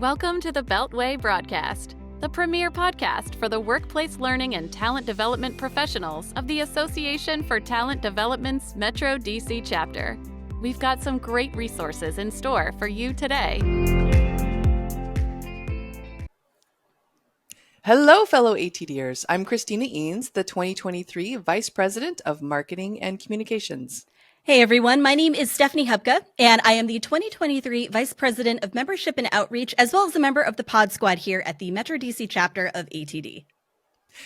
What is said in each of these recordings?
Welcome to the Beltway Broadcast, the premier podcast for the workplace learning and talent development professionals of the Association for Talent Development's Metro DC chapter. We've got some great resources in store for you today. Hello, fellow ATDers. I'm Christina Eanes, the 2023 Vice President of Marketing and Communications. Hey everyone, my name is Stephanie Hubka, and I am the 2023 Vice President of Membership and Outreach, as well as a member of the Pod Squad here at the Metro DC chapter of ATD.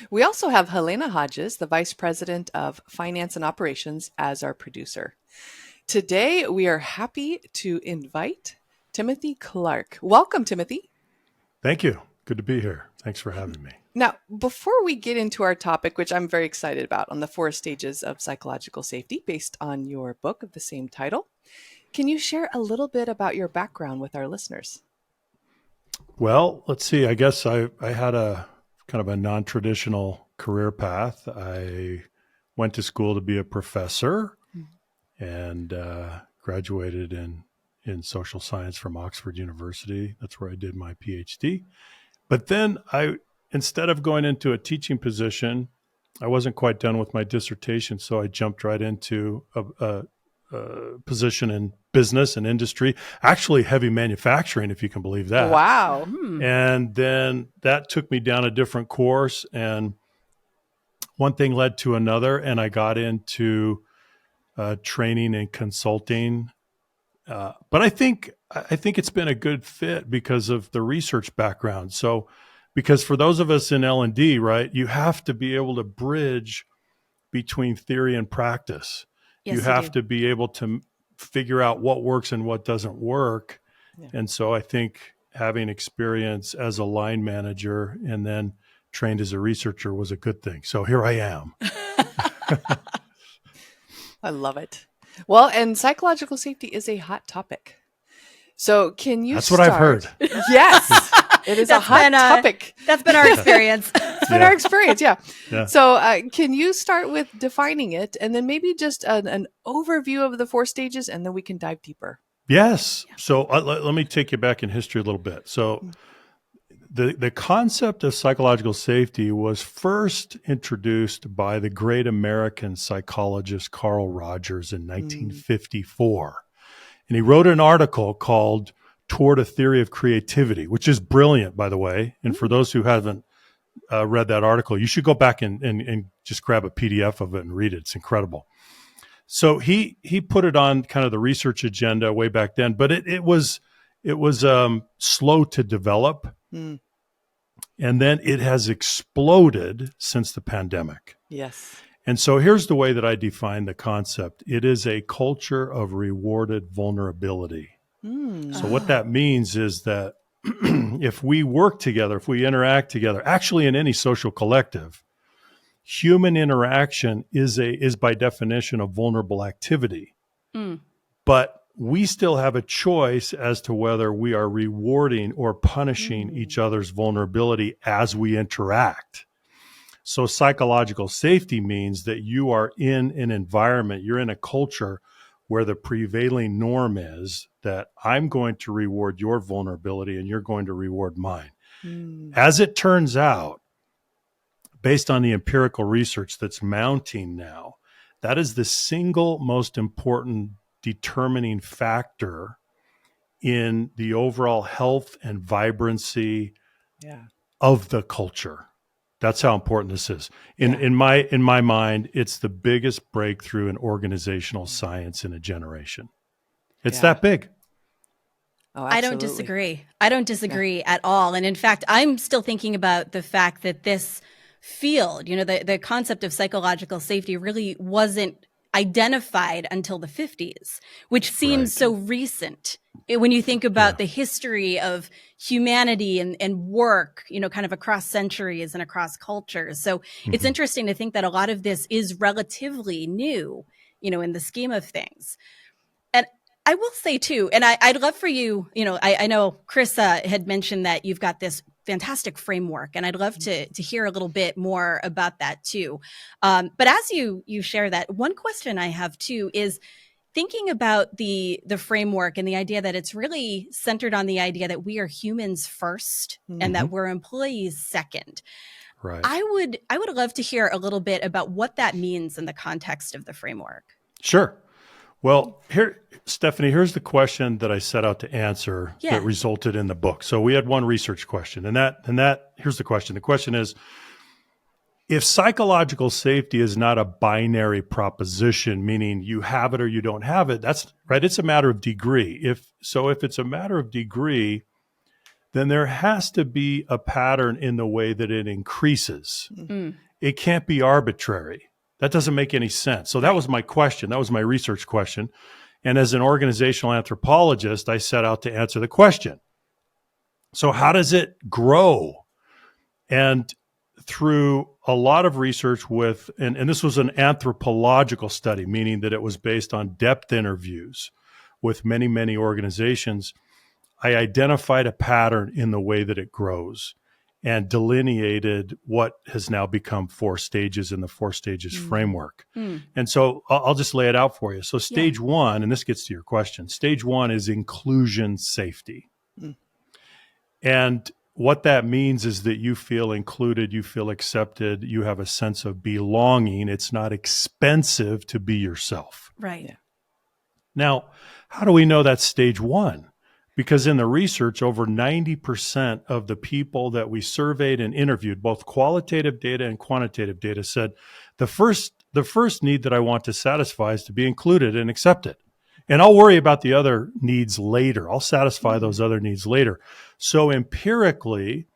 We also have Helena Hodges, the Vice President of Finance and Operations, as our producer. Today, we are happy to invite Timothy Clark. Welcome, Timothy. Thank you. Good to be here. Thanks for having me. Now, before we get into our topic, which I'm very excited about, on the 4 stages of psychological safety based on your book of the same title, can you share a little bit about your background with our listeners? Well, let's see. I guess I had a kind of a non-traditional career path. I went to school to be a professor and graduated in social science from Oxford University. That's where I did my PhD. But then instead of going into a teaching position, I wasn't quite done with my dissertation, so I jumped right into a position in business and industry, actually heavy manufacturing, if you can believe that. Wow. And then that took me down a different course, and one thing led to another, and I got into training and consulting. But I think it's been a good fit because of the research background. So, because for those of us in L&D, right, you have to be able to bridge between theory and practice. Yes, you have to be able to figure out what works and what doesn't work. Yeah. And so I think having experience as a line manager and then trained as a researcher was a good thing. So here I am. I love it. Well, and psychological safety is a hot topic. So can you That's what I've heard. Yes. It is a hot topic. That's been our experience. It's been our experience, yeah. So can you start with defining it and then maybe just an overview of the 4 stages and then we can dive deeper? Yes. Yeah. So let me take you back in history a little bit. So the concept of psychological safety was first introduced by the great American psychologist Carl Rogers in 1954. And he wrote an article called Toward a Theory of Creativity, which is brilliant, by the way. And for those who haven't read that article, you should go back and just grab a PDF of it and read it. It's incredible. So he put it on kind of the research agenda way back then, but it was slow to develop. And then it has exploded since the pandemic. Yes. And so here's the way that I define the concept. It is a culture of rewarded vulnerability. So what that means is that if we work together, if we interact together, actually in any social collective, human interaction is by definition a vulnerable activity. But we still have a choice as to whether we are rewarding or punishing each other's vulnerability as we interact. So psychological safety means that you are in an environment, you're in a culture where the prevailing norm is that I'm going to reward your vulnerability and you're going to reward mine. As it turns out, based on the empirical research that's mounting now, that is the single most important determining factor in the overall health and vibrancy of the culture. That's how important this is. In my mind, it's the biggest breakthrough in organizational science in a generation. It's that big. Oh, I don't disagree. I don't disagree at all. And in fact, I'm still thinking about the fact that this field, the concept of psychological safety really wasn't identified until the 50s, which seems so recent when you think about the history of humanity and work, kind of across centuries and across cultures. So it's interesting to think that a lot of this is relatively new, in the scheme of things. And I will say too, and I'd love for you, I know Chris had mentioned that you've got this fantastic framework, and I'd love to hear a little bit more about that too. But as you share that, one question I have too is, thinking about the framework and the idea that it's really centered on the idea that we are humans first and that we're employees second. Right. I would love to hear a little bit about what that means in the context of the framework. Sure. Well, Stephanie, here's the question that I set out to answer that resulted in the book. So we had one research question, and here's the question. The question is, if psychological safety is not a binary proposition, meaning you have it or you don't have it, that's right. It's a matter of degree. If it's a matter of degree, then there has to be a pattern in the way that it increases. It can't be arbitrary. That doesn't make any sense. So that was my question. That was my research question. And as an organizational anthropologist, I set out to answer the question. So how does it grow? And through a lot of research and this was an anthropological study, meaning that it was based on depth interviews with many, many organizations, I identified a pattern in the way that it grows and delineated what has now become 4 stages in the 4 stages framework. And so I'll just lay it out for you. So stage 1, and this gets to your question, stage 1 is inclusion safety. And what that means is that you feel included, you feel accepted, you have a sense of belonging. It's not expensive to be yourself. Right. Yeah. Now, how do we know that's stage 1? Because in the research, over 90% of the people that we surveyed and interviewed, both qualitative data and quantitative data, said the first need that I want to satisfy is to be included and accepted. And I'll worry about the other needs later. I'll satisfy those other needs later. So empirically,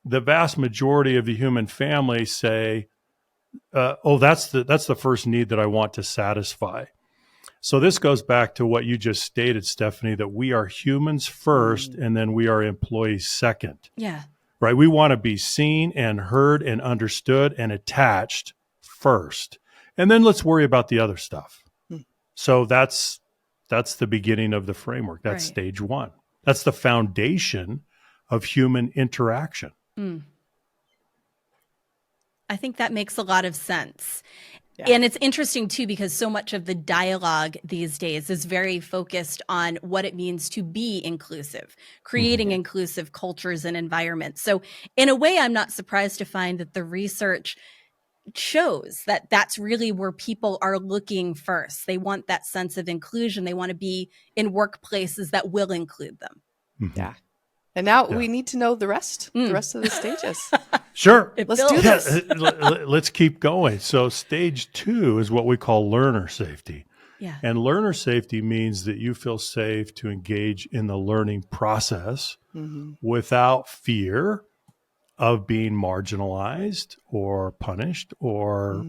the vast majority of the human family say, that's the first need that I want to satisfy. So this goes back to what you just stated, Stephanie, that we are humans first and then we are employees second. Yeah. Right? We want to be seen and heard and understood and attached first. And then let's worry about the other stuff. So that's the beginning of the framework. That's stage 1. That's the foundation of human interaction. I think that makes a lot of sense. Yeah. And it's interesting, too, because so much of the dialogue these days is very focused on what it means to be inclusive, creating inclusive cultures and environments. So in a way, I'm not surprised to find that the research shows that that's really where people are looking first. They want that sense of inclusion. They want to be in workplaces that will include them. Yeah. And now we need to know the rest of the stages. Sure. Let's do this. Let's keep going. So stage 2 is what we call learner safety. Yeah. And learner safety means that you feel safe to engage in the learning process without fear of being marginalized or punished or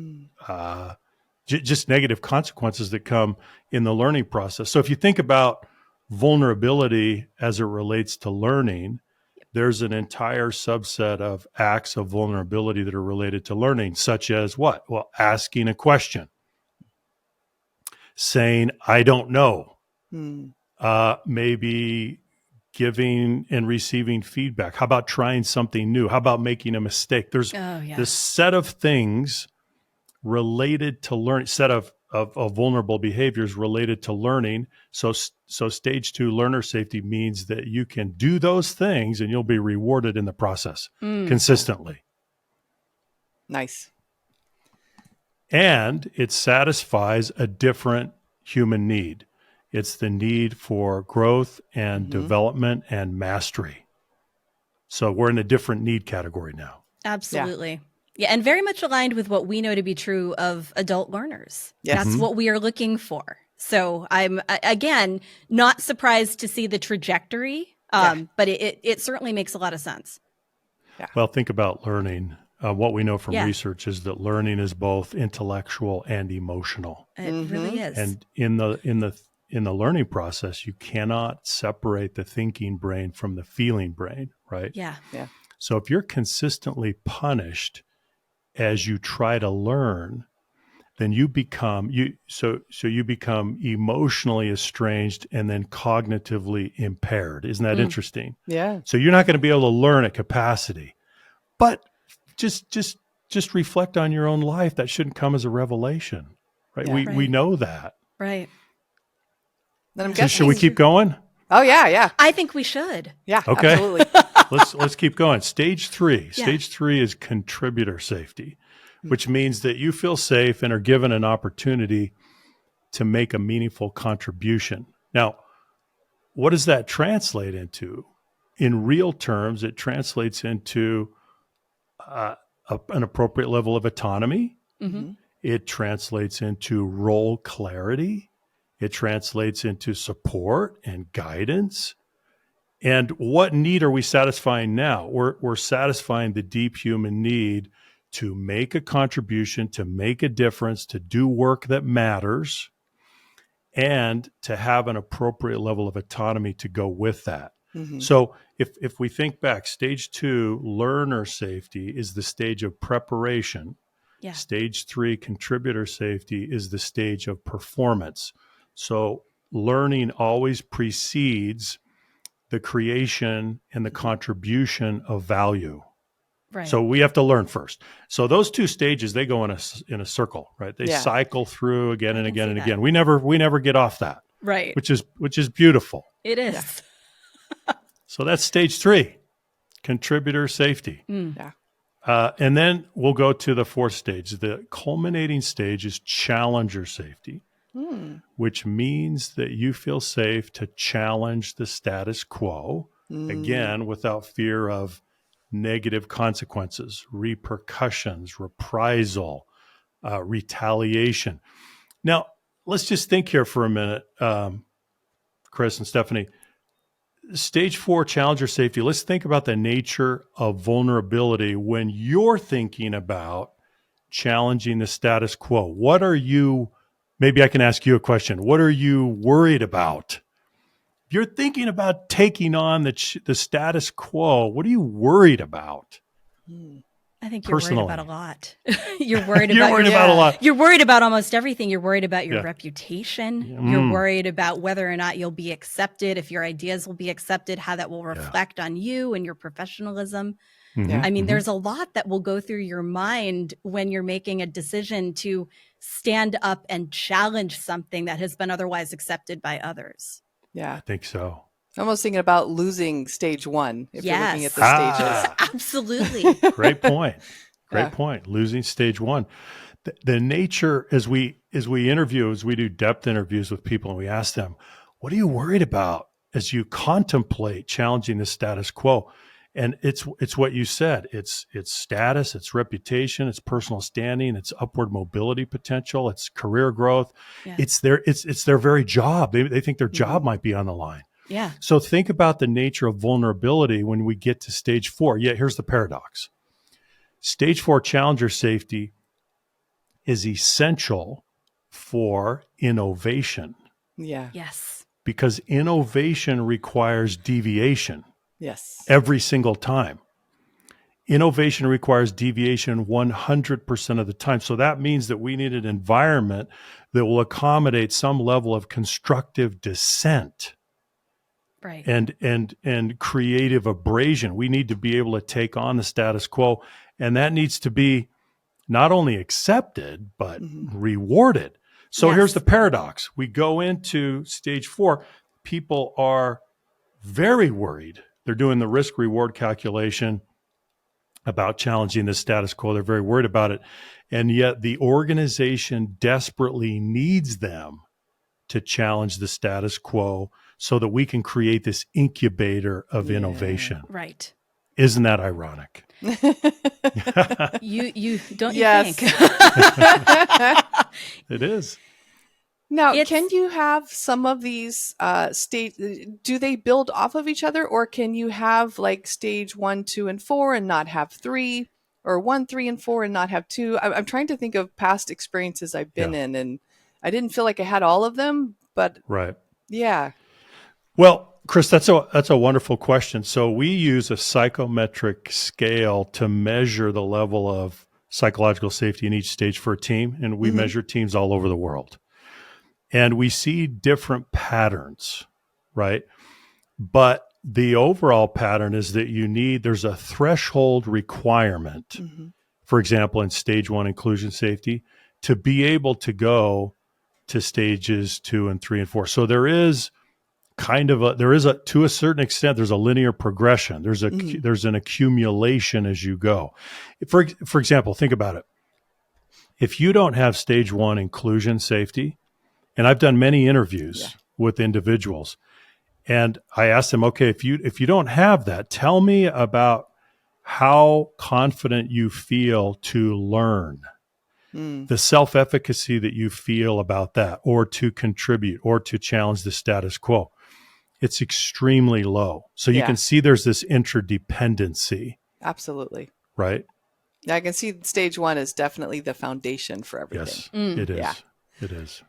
just negative consequences that come in the learning process. So if you think about vulnerability as it relates to learning, there's an entire subset of acts of vulnerability that are related to learning, such as what? Well, asking a question, saying, I don't know, maybe giving and receiving feedback. How about trying something new? How about making a mistake? There's this set of things related to learning, set of vulnerable behaviors related to learning. So stage 2 learner safety means that you can do those things and you'll be rewarded in the process consistently. Nice. And it satisfies a different human need. It's the need for growth and development and mastery. So we're in a different need category now. Absolutely. Yeah, and very much aligned with what we know to be true of adult learners. Yes. That's what we are looking for. So I'm, again, not surprised to see the trajectory, but it certainly makes a lot of sense. Yeah. Well, think about learning. What we know from research is that learning is both intellectual and emotional. It really is. And in the learning process, you cannot separate the thinking brain from the feeling brain, right? Yeah. So if you're consistently punished as you try to learn, then you become emotionally estranged and then cognitively impaired. Isn't that interesting? Yeah. So you're not going to be able to learn at capacity. But just reflect on your own life. That shouldn't come as a revelation, right? We know that. Right. Then I'm So guessing. should we keep going? Oh, yeah. I think we should. Yeah, Okay. absolutely. Let's keep going. Stage 3. Yeah. Stage 3 is contributor safety, which means that you feel safe and are given an opportunity to make a meaningful contribution. Now, what does that translate into? In real terms, it translates into an appropriate level of autonomy. Mm-hmm. It translates into role clarity. It translates into support and guidance. And what need are we satisfying now? We're satisfying the deep human need to make a contribution, to make a difference, to do work that matters, and to have an appropriate level of autonomy to go with that. Mm-hmm. So if we think back, stage 2, learner safety, is the stage of preparation. Yeah. Stage 3, contributor safety, is the stage of performance. So learning always precedes the creation and the contribution of value. Right. So we have to learn first. So those two stages, they go in a circle, right? They Yeah. cycle through again and I can again see and that. again. We never get off that, Right. which is beautiful. It is. So that's stage 3, contributor safety. Mm. Yeah. And then we'll go to the 4th stage. The culminating stage is challenger safety, which means that you feel safe to challenge the status quo, again, without fear of negative consequences, repercussions, reprisal, retaliation. Now, let's just think here for a minute, Chris and Stephanie. Stage 4, challenger safety. Let's think about the nature of vulnerability when you're thinking about challenging the status quo. What are you, maybe I can ask you a question. What are you worried about? If you're thinking about taking on the status quo, what are you worried about? I think you're Personally. worried about a lot. You're worried You're about worried your, about a lot. You're worried about almost everything. You're worried about your Yeah. reputation. Mm. You're worried about whether or not you'll be accepted, if your ideas will be accepted, how that will reflect on you and your professionalism. Mhm, I mean, mhm. there's a lot that will go through your mind when you're making a decision to stand up and challenge something that has been otherwise accepted by others. Yeah. I think so. I'm almost thinking about losing stage 1 if you're looking at the Yes. stages. Absolutely. Great point. Great Yeah. point. Losing stage 1. The nature, as we interview, as we do depth interviews with people, and we ask them, what are you worried about as you contemplate challenging the status quo? And it's what you said. It's status, it's reputation, it's personal standing, it's upward mobility potential, it's career growth. Yeah. It's their very job. They think their job might be on the line. Yeah. So think about the nature of vulnerability when we get to stage 4. Yet here's the paradox. Stage 4 challenger safety is essential for innovation Yeah. Yes. because innovation requires deviation Yes. every single time. Innovation requires deviation 100% of the time. So that means that we need an environment that will accommodate some level of constructive dissent. Right. And creative abrasion. We need to be able to take on the status quo, and that needs to be not only accepted but rewarded. So Yes. here's the paradox. We go into stage 4. People are very worried. They're doing the risk reward calculation about challenging the status quo. They're very worried about it. And yet the organization desperately needs them to challenge the status quo so that we can create this incubator of innovation. Right. Isn't that ironic? You don't Yes. you think? It is. Now, It's- can you have some of these do they build off of each other, or can you have like stage 1, 2, and 4 and not have 3, or 1, 3, and 4 and not have 2? I'm trying to think of past experiences I've been in, and I didn't feel like I had all of them, but Right. yeah. Well, Chris, that's a wonderful question. So we use a psychometric scale to measure the level of psychological safety in each stage for a team, and we measure teams all over the world. And we see different patterns, right? But the overall pattern is that there's a threshold requirement, for example, in stage 1 inclusion safety, to be able to go to stages 2 and 3 and 4. So there is to a certain extent, there's a linear progression. There's an accumulation as you go. For example, think about it. If you don't have stage 1 inclusion safety, and I've done many interviews with individuals, and I asked them, okay, if you don't have that, tell me about how confident you feel to learn, the self-efficacy that you feel about that, or to contribute, or to challenge the status quo. It's extremely low. So you can see there's this interdependency. Absolutely. Right? Yeah, I can see stage 1 is definitely the foundation for everything. Yes, it is. Yeah. It is.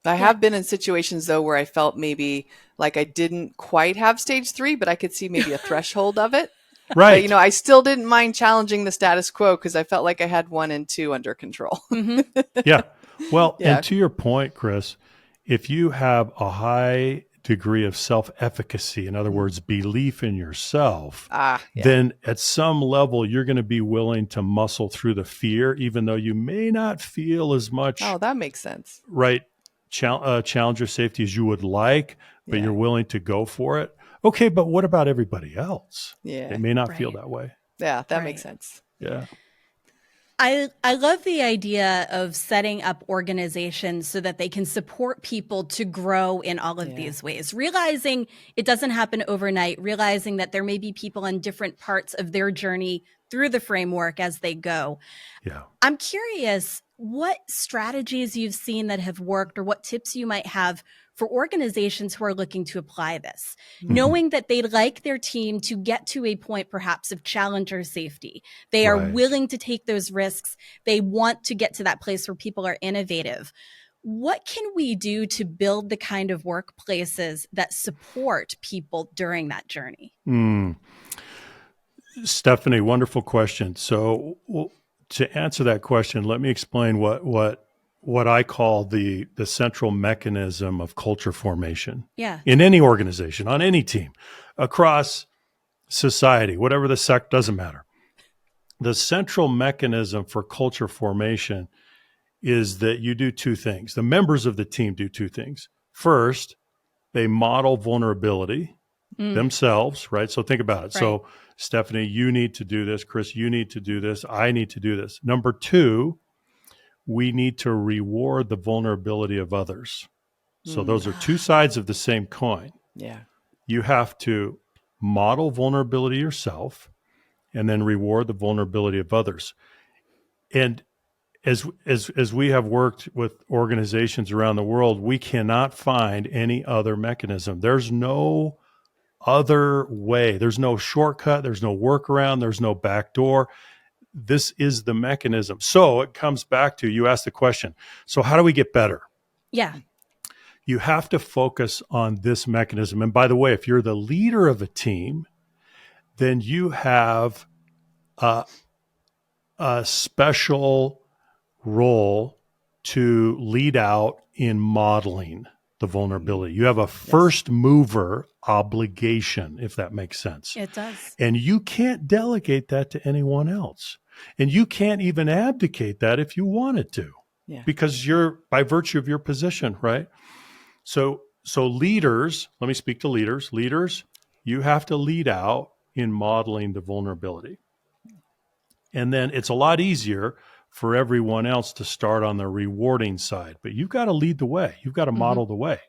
I have been in situations, though, where I felt maybe like I didn't quite have stage 3, but I could see maybe a threshold of it. Right. But, I still didn't mind challenging the status quo because I felt like I had 1 and 2 under control. Yeah. Well, and to your point, Chris, if you have a high degree of self-efficacy, in other words, belief in yourself, then at some level, you're going to be willing to muscle through the fear, even though you may not feel as much. Oh, that makes sense. Right. Challenger safety as you would like, but you're willing to go for it. Okay, but what about everybody else? Yeah. They may not feel that way. Yeah, that makes sense. Yeah. I love the idea of setting up organizations so that they can support people to grow in all of these ways, realizing it doesn't happen overnight, realizing that there may be people in different parts of their journey through the framework as they go. Yeah. I'm curious what strategies you've seen that have worked or what tips you might have for organizations who are looking to apply this, knowing that they'd like their team to get to a point perhaps of challenger safety. They are willing to take those risks. They want to get to that place where people are innovative. What can we do to build the kind of workplaces that support people during that journey? Stephanie, wonderful question. So to answer that question, let me explain what I call the central mechanism of culture formation. Yeah. In any organization, on any team, across society, whatever the sect, doesn't matter. The central mechanism for culture formation is that you do 2 things. The members of the team do 2 things. First, they model vulnerability themselves, right? So think about it. Right. So Stephanie, you need to do this. Chris, you need to do this. I need to do this. Number 2, we need to reward the vulnerability of others. So those are 2 sides of the same coin. Yeah. You have to model vulnerability yourself and then reward the vulnerability of others. And as we have worked with organizations around the world, we cannot find any other mechanism. There's no other way. There's no shortcut. There's no workaround. There's no backdoor. This is the mechanism. So it comes back to, you asked the question, so how do we get better? Yeah. You have to focus on this mechanism. And by the way, if you're the leader of a team, then you have a special role to lead out in modeling the vulnerability. You have a first mover obligation, if that makes sense. It does. And you can't delegate that to anyone else. And you can't even abdicate that if you wanted to, because you're, by virtue of your position, right? So leaders, let me speak to leaders. Leaders, you have to lead out in modeling the vulnerability. And then it's a lot easier for everyone else to start on the rewarding side, but you've got to lead the way. You've got to model the way,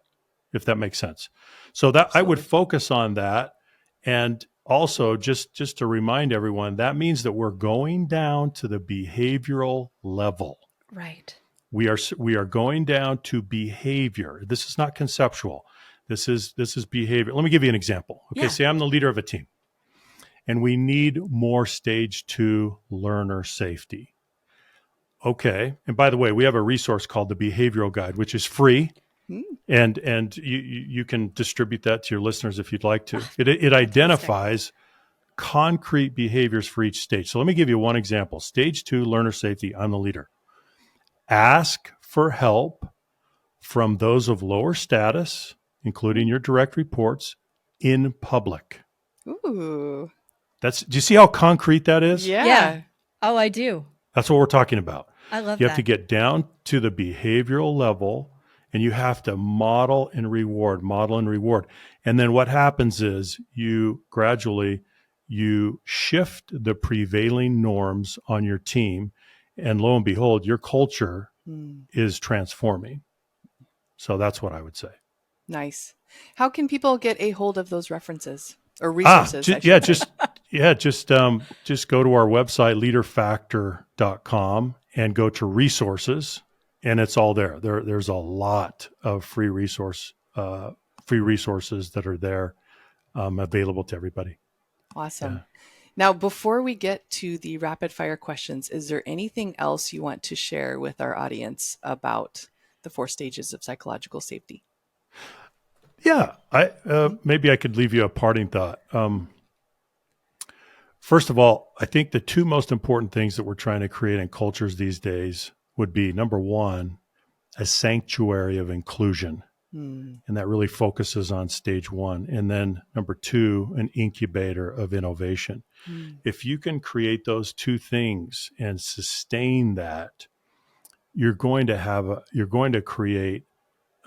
if that makes sense. So that I would focus on that. And also just to remind everyone, that means that we're going down to the behavioral level. Right. We are going down to behavior. This is not conceptual. This is behavior. Let me give you an example. Okay, say I'm the leader of a team and we need more stage 2 learner safety. Okay. And by the way, we have a resource called the Behavioral Guide, which is free. And you can distribute that to your listeners if you'd like to. It identifies concrete behaviors for each stage. So let me give you one example. Stage 2, learner safety. I'm the leader. Ask for help from those of lower status, including your direct reports, in public. Ooh. Do you see how concrete that is? Yeah. Oh, I do. That's what we're talking about. I love that. You have to get down to the behavioral level And you have to model and reward. And then what happens is you gradually shift the prevailing norms on your team. And lo and behold, your culture is transforming. So that's what I would say. Nice. How can people get a hold of those references or resources? Just go to our website, LeaderFactor.com, and go to resources, and it's all there. There's a lot of free resources that are there, available to everybody. Awesome. Yeah. Now, before we get to the rapid fire questions, is there anything else you want to share with our audience about the 4 stages of psychological safety? Yeah, maybe I could leave you a parting thought. First of all, I think the 2 most important things that we're trying to create in cultures these days would be, number 1, a sanctuary of inclusion. And that really focuses on stage 1. And then number 2, an incubator of innovation. If you can create those 2 things and sustain that, you're going to create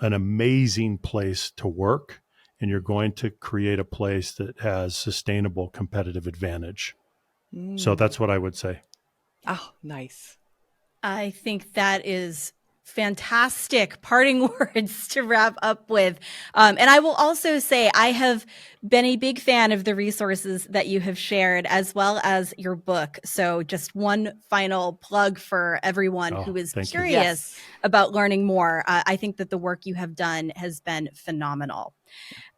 an amazing place to work, and you're going to create a place that has sustainable competitive advantage. So that's what I would say. Oh, nice. I think that is fantastic parting words to wrap up with. And I will also say I have been a big fan of the resources that you have shared, as well as your book. So just one final plug for everyone who is curious about learning more. I think that the work you have done has been phenomenal.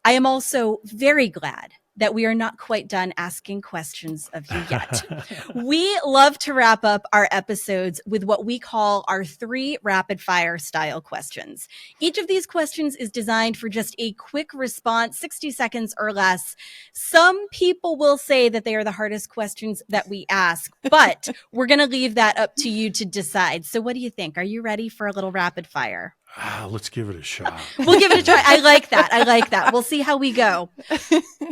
I am also very glad that we are not quite done asking questions of you yet. We love to wrap up our episodes with what we call our 3 rapid fire style questions. Each of these questions is designed for just a quick response, 60 seconds or less. Some people will say that they are the hardest questions that we ask, but we're going to leave that up to you to decide. So what do you think? Are you ready for a little rapid fire? Let's give it a shot. We'll give it a try. I like that. We'll see how we go.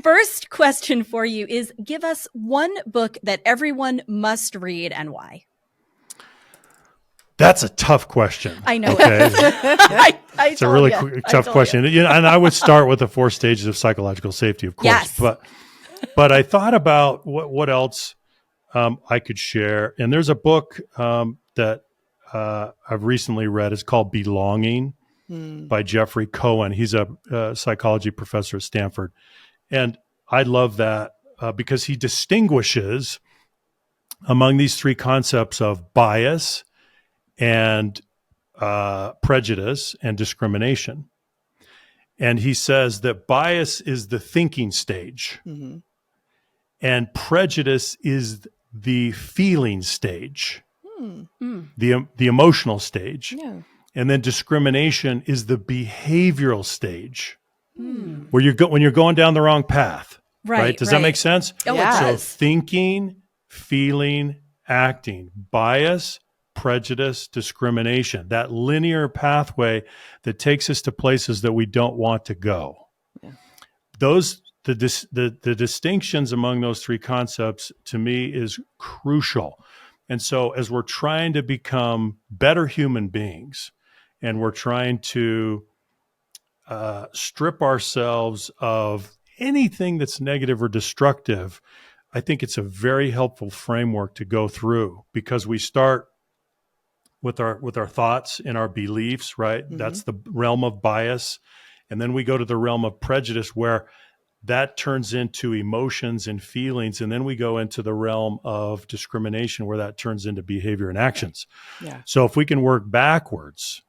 First question for you is, give us one book that everyone must read and why. That's a tough question. I know. Okay. It's a really tough question. And I would start with the 4 stages of psychological safety, of course. Yes. But I thought about what else I could share. And there's a book that I've recently read. It's called Belonging by Jeffrey Cohen. He's a psychology professor at Stanford. And I love that because he distinguishes among these 3 concepts of bias and prejudice and discrimination. And he says that bias is the thinking stage, and prejudice is the feeling stage. The emotional stage. Yeah. And then discrimination is the behavioral stage, where when you're going down the wrong path. Right? Does that make sense? Oh, yeah. So thinking, feeling, acting, bias, prejudice, discrimination, that linear pathway that takes us to places that we don't want to go. Yeah. The distinctions among those 3 concepts to me is crucial. And so as we're trying to become better human beings, and we're trying to strip ourselves of anything that's negative or destructive, I think it's a very helpful framework to go through, because we start with our thoughts and our beliefs, right? That's the realm of bias. And then we go to the realm of prejudice, where that turns into emotions and feelings. And then we go into the realm of discrimination, where that turns into behavior and actions. Yeah. So if we can work backwards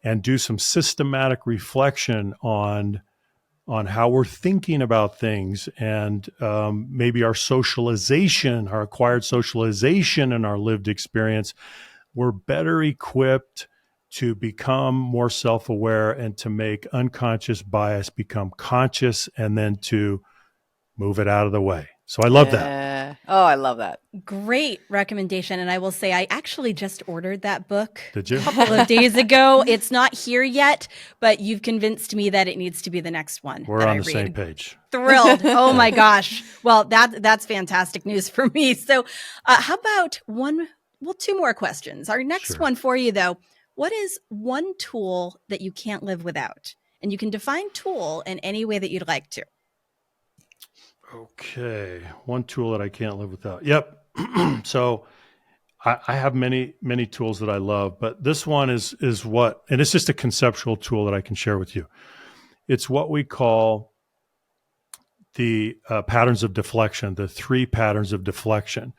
and do some systematic reflection on how we're thinking about things, and maybe our socialization, our acquired socialization and our lived experience, we're better equipped to become more self-aware and to make unconscious bias become conscious, and then to move it out of the way. So I love that. Oh, I love that. Great recommendation. And I will say, I actually just ordered that book. Did you? A couple of days ago. It's not here yet, but you've convinced me that it needs to be the next one. We're on the same page. Thrilled. Oh my gosh. Well, that's fantastic news for me. So how about 2 more questions. Our next one for you, though. what is one tool that you can't live without? And you can define tool in any way that you'd like to. Okay. One tool that I can't live without. Yep. So I have many, many tools that I love, but this one is what, and it's just a conceptual tool that I can share with you. It's what we call the patterns of deflection, the 3 patterns of deflection.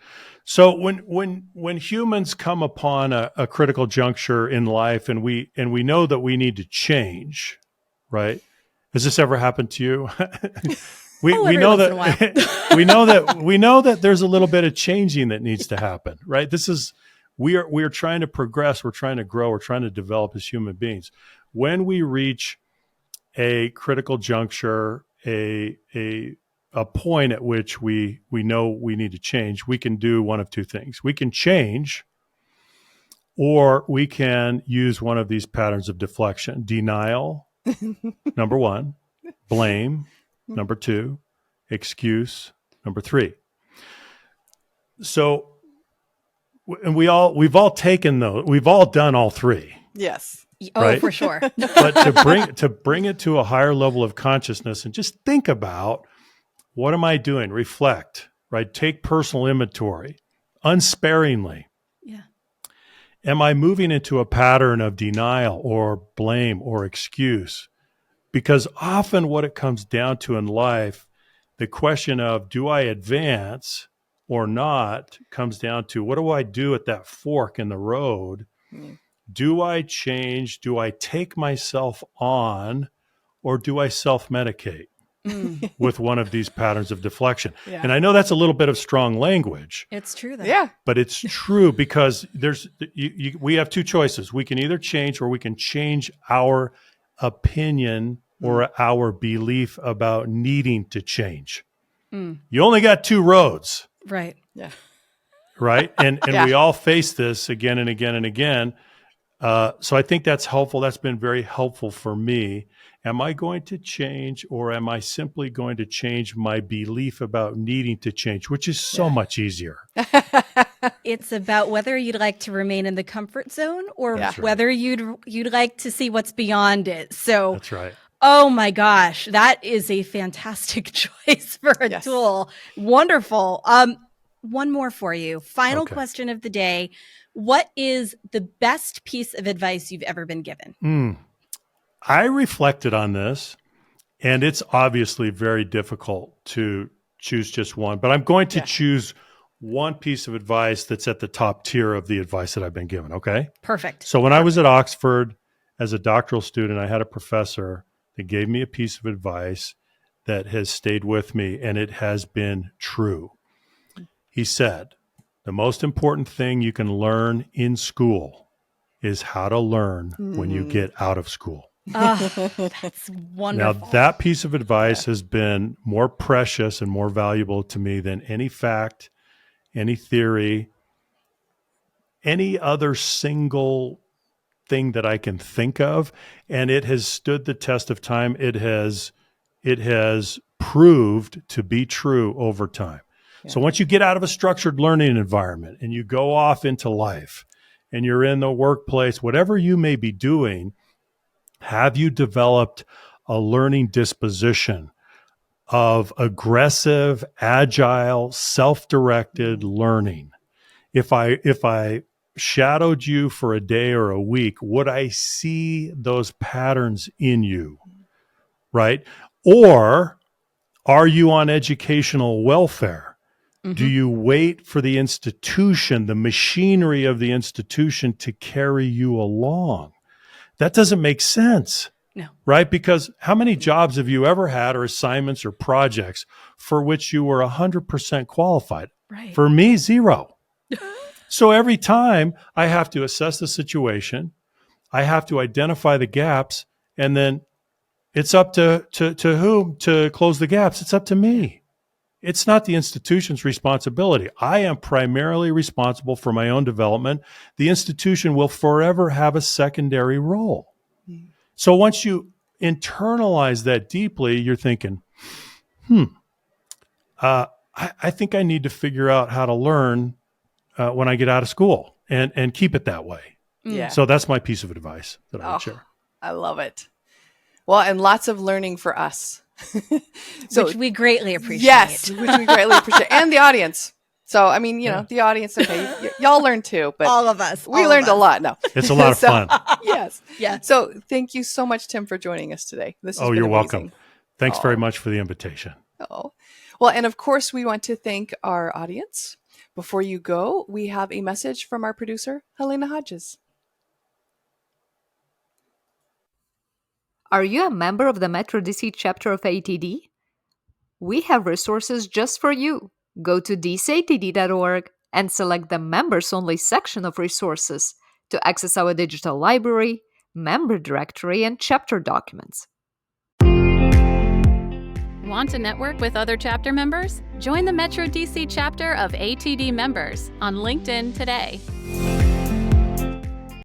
So when humans come upon a critical juncture in life, and we know that we need to change, right? Has this ever happened to you? We know that we know that there's a little bit of changing that needs to happen, right? We are trying to progress, we're trying to grow, we're trying to develop as human beings. When we reach a critical juncture, a point at which we know we need to change, we can do one of 2 things. We can change, or we can use one of these patterns of deflection. Denial, number 1. Blame, number 2. Excuse, number 3. So, and we've all taken those. We've all done all 3. Yes. Oh, right? for sure. But to bring it to a higher level of consciousness and just think about, what am I doing? Reflect, right? Take personal inventory unsparingly. Yeah. Am I moving into a pattern of denial or blame or excuse? Because often what it comes down to in life, the question of, do I advance or not, comes down to, what do I do at that fork in the road? Mm. Do I change? Do I take myself on, or do I self-medicate with one of these patterns of deflection? Yeah. And I know that's a little bit of strong language. It's true, though. Yeah. But it's true, because we have 2 choices. We can either change, or we can change our opinion or our belief about needing to change. You only got 2 roads. Right. Yeah. Right. And Yeah. we all face this again and again and again. So I think that's helpful. That's been very helpful for me. Am I going to change, or am I simply going to change my belief about needing to change, which is so much easier? It's about whether you'd like to remain in the comfort zone, or Yeah. whether you'd like to see what's beyond it. So That's right. oh my gosh, that is a fantastic choice for a Yes. tool. Wonderful. One more for you. Final Okay. question of the day. What is the best piece of advice you've ever been given? I reflected on this, and it's obviously very difficult to choose just one, but I'm going to choose one piece of advice that's at the top tier of the advice that I've been given. Okay. Perfect. So when I was at Oxford as a doctoral student, I had a professor that gave me a piece of advice that has stayed with me, and it has been true. He said, the most important thing you can learn in school is how to learn when you get out of school. Oh, that's wonderful. Now, that piece of advice has been more precious and more valuable to me than any fact, any theory, any other single thing that I can think of. And it has stood the test of time. It has proved to be true over time. Yeah. So once you get out of a structured learning environment and you go off into life and you're in the workplace, whatever you may be doing, have you developed a learning disposition of aggressive, agile, self-directed learning? If I shadowed you for a day or a week, would I see those patterns in you, right? Or are you on educational welfare? Mm-hmm. Do you wait for the institution, the machinery of the institution, to carry you along? That doesn't make sense. No. Right? Because how many jobs have you ever had, or assignments or projects for which you were 100% qualified? Right. For me, 0. So every time I have to assess the situation, I have to identify the gaps, and then it's up to whom to close the gaps. It's up to me. It's not the institution's responsibility. I am primarily responsible for my own development. The institution will forever have a secondary role. Mm. So once you internalize that deeply, you're thinking, I think I need to figure out how to learn when I get out of school and keep it that way. Yeah. So that's my piece of advice that I would share. I love it. Well, and lots of learning for us. Which we greatly appreciate. Yes, which we greatly appreciate. And the audience. So, I mean, the audience, okay, y'all learned too. But all of us. We learned a lot. No. It's a lot of fun. Yes. Yeah. So thank you so much, Tim, for joining us today. This has been you're amazing. welcome. Thanks very much for the invitation. Oh. Well, and of course, we want to thank our audience. Before you go, we have a message from our producer, Helena Hodges. Are you a member of the Metro DC chapter of ATD? We have resources just for you. Go to dcatd.org and select the Members Only section of resources to access our digital library, member directory, and chapter documents. Want to network with other chapter members? Join the Metro DC chapter of ATD members on LinkedIn today.